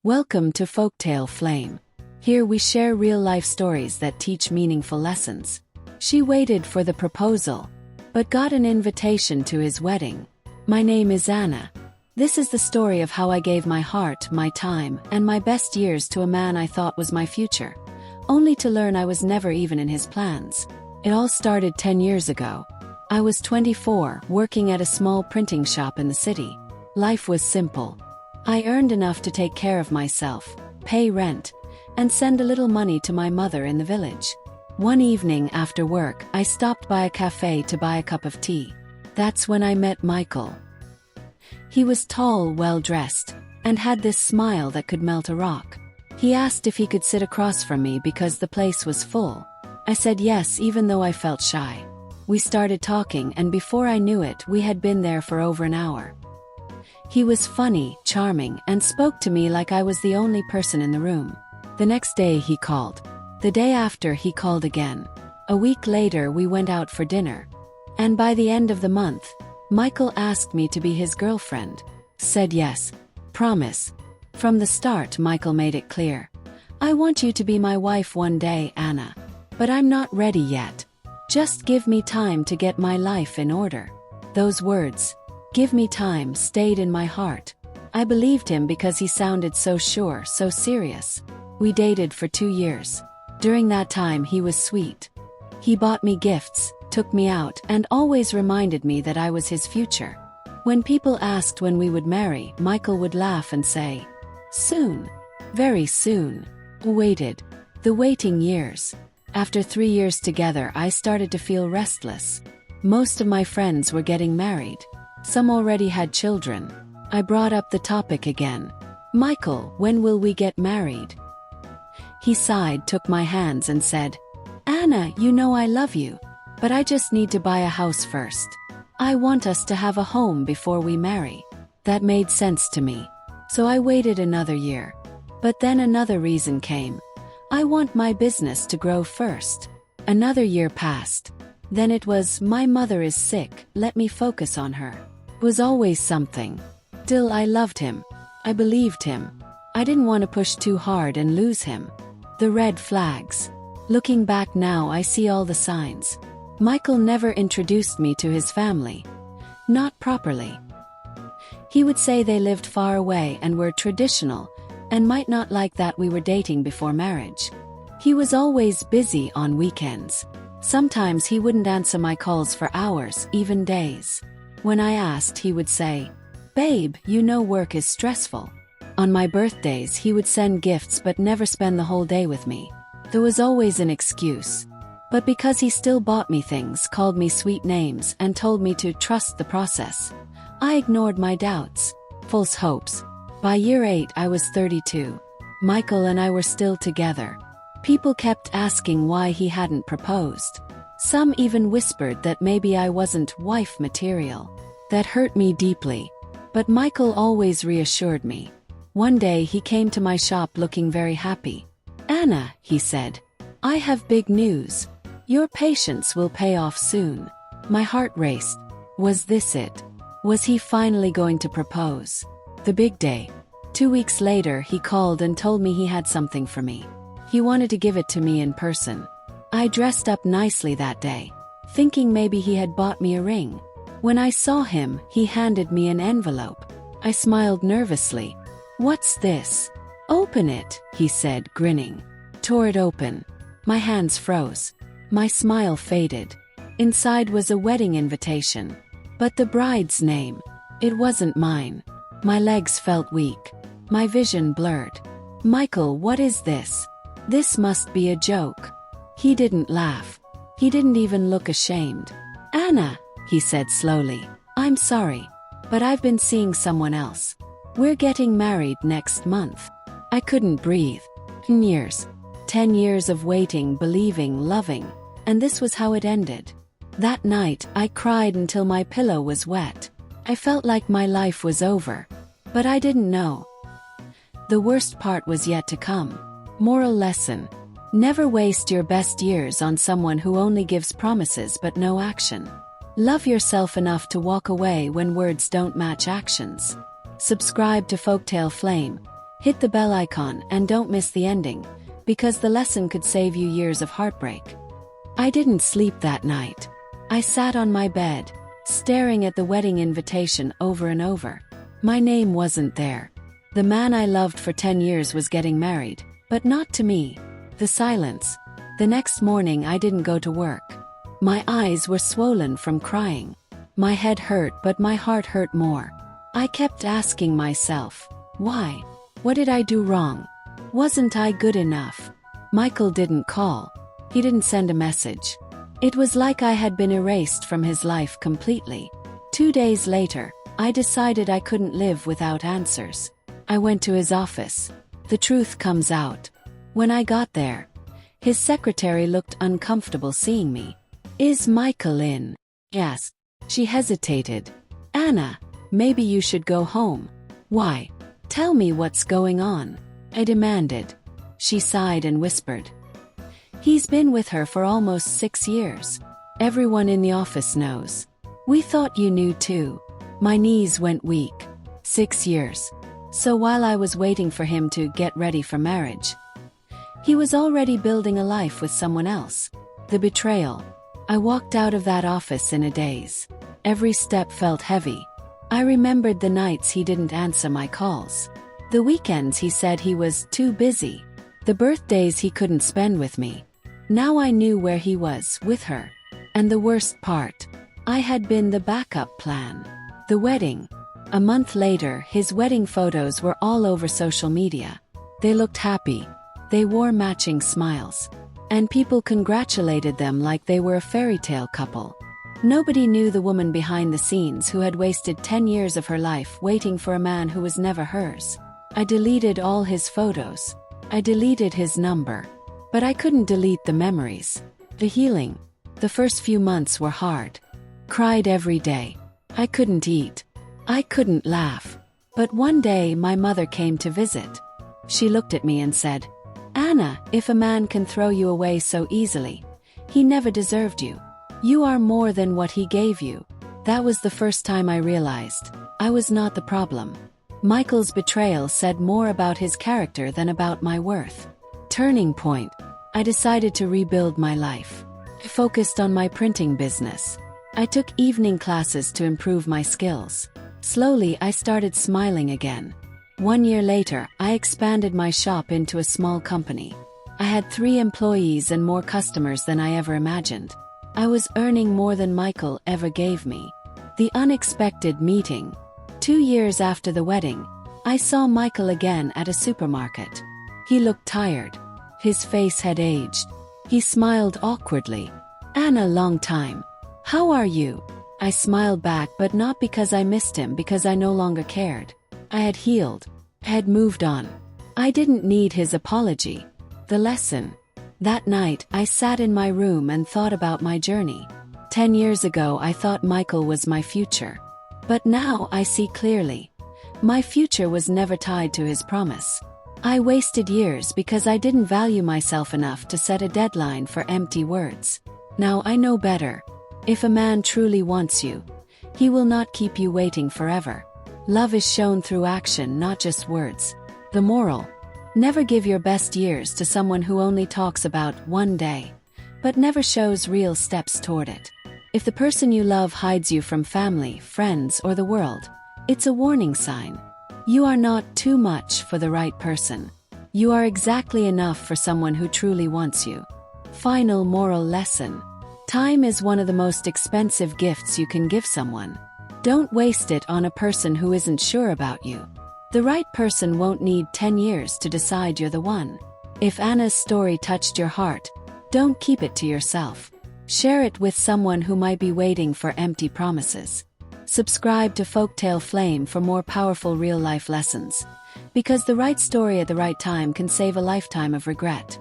Welcome to Folktale Flame. Here we share real-life stories that teach meaningful lessons. She waited for the proposal, but got an invitation to his wedding. My name is Anna. This is the story of how I gave my heart, my time, and my best years to a man I thought was my future, only to learn I was never even in his plans. It all started 10 years ago. I was 24, working at a small printing shop in the city. Life was simple. I earned enough to take care of myself, pay rent, and send a little money to my mother in the village. One evening after work, I stopped by a cafe to buy a cup of tea. That's when I met Michael. He was tall, well-dressed, and had this smile that could melt a rock. He asked if he could sit across from me because the place was full. I said yes, even though I felt shy. We started talking, and before I knew it, we had been there for over an hour. He was funny, charming, and spoke to me like I was the only person in the room. The next day he called. The day after he called again. A week later we went out for dinner. And by the end of the month, Michael asked me to be his girlfriend. Said yes. Promise. From the start Michael made it clear. I want you to be my wife one day, Anna. But I'm not ready yet. Just give me time to get my life in order. Those words, "Give me time," stayed in my heart. I believed him because he sounded so sure, so serious. We dated for 2 years. During that time he was sweet. He bought me gifts, took me out, and always reminded me that I was his future. When people asked when we would marry, Michael would laugh and say, "Soon. Very soon." Waited. The waiting years. After 3 years together I started to feel restless. Most of my friends were getting married. Some already had children. I brought up the topic again. "Michael, when will we get married?" He sighed, took my hands and said, "Anna, you know I love you, but I just need to buy a house first. I want us to have a home before we marry." That made sense to me. So I waited another year. But then another reason came. I want my business to grow first. Another year passed. Then it was, my mother is sick, let me focus on her. It was always something. Still, I loved him. I believed him. I didn't want to push too hard and lose him. The red flags. Looking back now, I see all the signs. Michael never introduced me to his family. Not properly. He would say they lived far away and were traditional, and might not like that we were dating before marriage. He was always busy on weekends. Sometimes he wouldn't answer my calls for hours, even days. When I asked, he would say, "Babe, you know work is stressful." On my birthdays he would send gifts but never spend the whole day with me. There was always an excuse. But because he still bought me things, called me sweet names, and told me to trust the process, I ignored my doubts, false hopes. By year 8 I was 32. Michael and I were still together. People kept asking why he hadn't proposed. Some even whispered that maybe I wasn't wife material. That hurt me deeply. But Michael always reassured me. One day he came to my shop looking very happy. "Anna," he said, "I have big news. Your patience will pay off soon." My heart raced. Was this it? Was he finally going to propose? The big day. 2 weeks later he called and told me he had something for me. He wanted to give it to me in person. I dressed up nicely that day, thinking maybe he had bought me a ring. When I saw him, he handed me an envelope. I smiled nervously. "What's this?" "Open it," he said, grinning. Tore it open. My hands froze. My smile faded. Inside was a wedding invitation. But the bride's name. It wasn't mine. My legs felt weak. My vision blurred. "Michael, what is this? This must be a joke." He didn't laugh. He didn't even look ashamed. "Anna," he said slowly, "I'm sorry, but I've been seeing someone else. We're getting married next month." I couldn't breathe. 10 years. 10 years of waiting, believing, loving. And this was how it ended. That night, I cried until my pillow was wet. I felt like my life was over. But I didn't know. The worst part was yet to come. Moral lesson. Never waste your best years on someone who only gives promises but no action. Love yourself enough to walk away when words don't match actions. Subscribe to Folktale Flame. Hit the bell icon and don't miss the ending, because the lesson could save you years of heartbreak. I didn't sleep that night. I sat on my bed, staring at the wedding invitation over and over. My name wasn't there. The man I loved for 10 years was getting married, but not to me. The silence. The next morning I didn't go to work. My eyes were swollen from crying. My head hurt, but my heart hurt more. I kept asking myself, why? What did I do wrong? Wasn't I good enough? Michael didn't call. He didn't send a message. It was like I had been erased from his life completely. 2 days later, I decided I couldn't live without answers. I went to his office. The truth comes out. When I got there, his secretary looked uncomfortable seeing me. "Is Michael in?" Yes. She hesitated. "Anna, maybe you should go home." "Why? Tell me what's going on," I demanded. She sighed and whispered, "He's been with her for almost 6 years. Everyone in the office knows. We thought you knew too." My knees went weak. 6 years. So while I was waiting for him to get ready for marriage, he was already building a life with someone else. The betrayal. I walked out of that office in a daze. Every step felt heavy. I remembered the nights he didn't answer my calls. The weekends he said he was too busy. The birthdays he couldn't spend with me. Now I knew where he was, with her. And the worst part, I had been the backup plan. The wedding. A month later, his wedding photos were all over social media. They looked happy. They wore matching smiles. And people congratulated them like they were a fairy tale couple. Nobody knew the woman behind the scenes who had wasted 10 years of her life waiting for a man who was never hers. I deleted all his photos. I deleted his number. But I couldn't delete the memories. The healing. The first few months were hard. Cried every day. I couldn't eat. I couldn't laugh. But one day my mother came to visit. She looked at me and said, "Anna, if a man can throw you away so easily, he never deserved you. You are more than what he gave you." That was the first time I realized I was not the problem. Michael's betrayal said more about his character than about my worth. Turning point. I decided to rebuild my life. I focused on my printing business. I took evening classes to improve my skills. Slowly, I started smiling again. 1 year later, I expanded my shop into a small company. I had 3 employees and more customers than I ever imagined. I was earning more than Michael ever gave me. The unexpected meeting. 2 years after the wedding, I saw Michael again at a supermarket. He looked tired. His face had aged. He smiled awkwardly. "Anna, long time. How are you?" I smiled back, but not because I missed him, because I no longer cared. I had healed. I had moved on. I didn't need his apology. The lesson. That night, I sat in my room and thought about my journey. 10 years ago, I thought Michael was my future. But now I see clearly. My future was never tied to his promise. I wasted years because I didn't value myself enough to set a deadline for empty words. Now I know better. If a man truly wants you, he will not keep you waiting forever. Love is shown through action, not just words. The moral. Never give your best years to someone who only talks about one day, but never shows real steps toward it. If the person you love hides you from family, friends, or the world, it's a warning sign. You are not too much for the right person. You are exactly enough for someone who truly wants you. Final moral lesson. Time is one of the most expensive gifts you can give someone. Don't waste it on a person who isn't sure about you. The right person won't need 10 years to decide you're the one. If Anna's story touched your heart, don't keep it to yourself. Share it with someone who might be waiting for empty promises. Subscribe to Folktale Flame for more powerful real-life lessons. Because the right story at the right time can save a lifetime of regret.